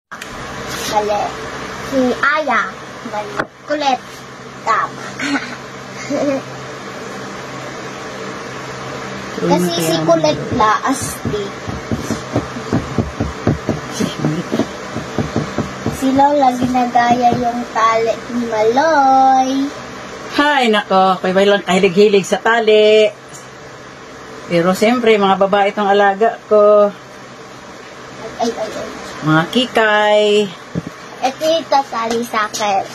Mali. Si Aya. Mali. Kulit. Tama. Kasi si Kulit la astig. Si Lola ginagaya yung tali ni Maloy. Hay, nako. Kaya lang kahilig-hilig sa tali. Pero siyempre, mga babae itong alaga ko. Ay. Mga kikay. Ito yung tatali sa akin.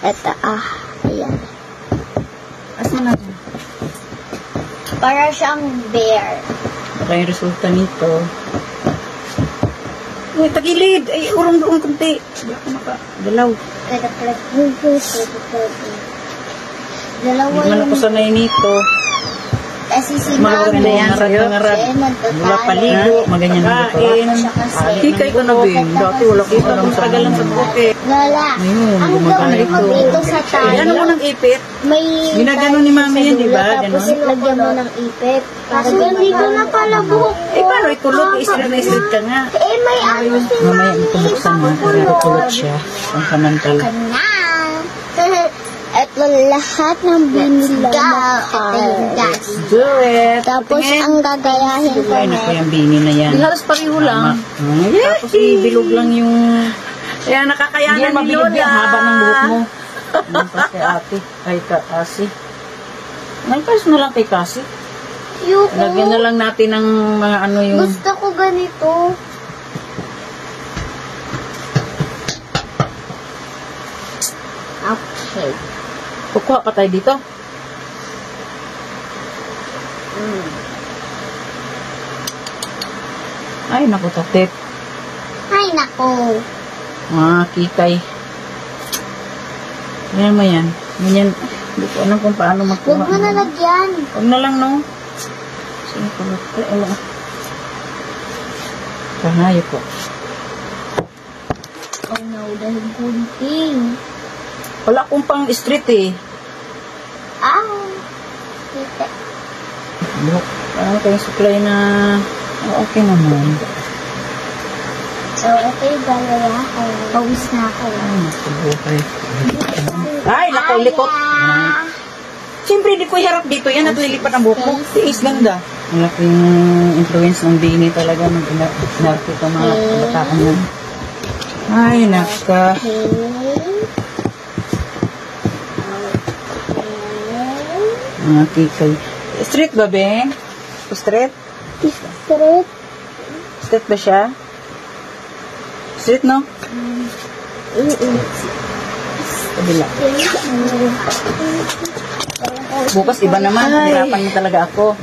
Ito, ayan. Asan na? Para siyang bear. Baka yung resulta nito. Uy, tagilid! Ay, urong doon kunti. Hindi ako makagalaw. Dalawa Hindi man ako sanay nito. Kasi si Maganda Mami. yan sa'yo. Mula paligo, maganyan na dito. Kikay ko na bin. Dati wala ko alam sa tagalan sa buke. Lola, ang gawin mo dito sa tali. Yan mo ng ipit. May ginagano ni Mami yan, di ba? Tapos lagyan mo ng ipit. Kaso hindi ko na pala buhok ko. Eh, paano itulog? I-straight na i-straight ka nga. Eh, may ano si Mamaya itubuksan mo. Kulot siya. Ang samantala. Ito lahat ng binili natin. Let's do it. Tapos ang gagayahin ko Ay, naku, yung bini na yan. Halos pareho lang. Tapos ibilog lang yung... Kaya nakakayanan ni mabilib Lola. yan, haba ng buhok mo. Ano pa kay ate? Ay, Kasi. Nagpas na lang kay Kasi. Yuko. Lagyan na lang natin ng mga ano yung... Gusto ko ganito. Okay. Kukuha pa tayo dito. Ay, naku, tatip. Ay, nako. Mga kikay. Yan mo yan. Ganyan. Hindi ko alam kung paano magkuha. Huwag mo na lagyan. Huwag na lang, no? Sige, kulot. Kanayo po. Oh no, dahil gunting. Wala akong pang street eh. Kita. Buhok. Ano kayong supply na... okay naman. So, ito yung galaya ko. Pawis na ako. Ay, nako, likot. Siyempre, di ko iharap dito. Yan, at lilipat ang buhok mo. Tiis ganda. Malaking influence ng bini talaga. Nag-narko ka mga kabataan yan. Ay, naka. Mga kikay. Straight ba, be? Straight? Straight. Straight ba siya? Straight, no? Kabila. Bukas iba naman. Hirapan niya talaga ako.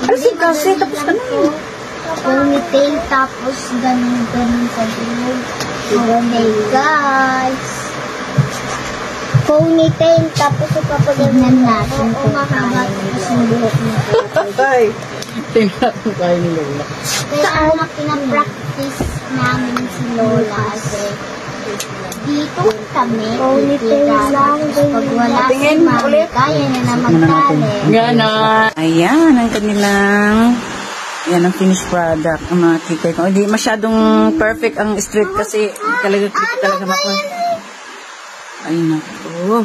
Kasi tapos ka na yun. Ponytail tapos ganun sa dulo. Okay, guys. Ponytail tapos ipapagandaan natin kung kaya yung buhok nito. Ay, tingnan ko tayo ni Lola. Kaya ang pinapractice namin si Lola dito kami ponytail lang. Pag wala si Mami, kaya na na magtali. Gana. Ayan, ang kanilang yan ang finished product ang mga kikay ko. Hindi masyadong perfect ang straight kasi talaga mako. Ay naku.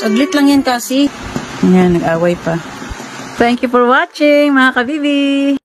Saglit lang yan kasi. Yan, nag-away pa. Thank you for watching mga kabibi.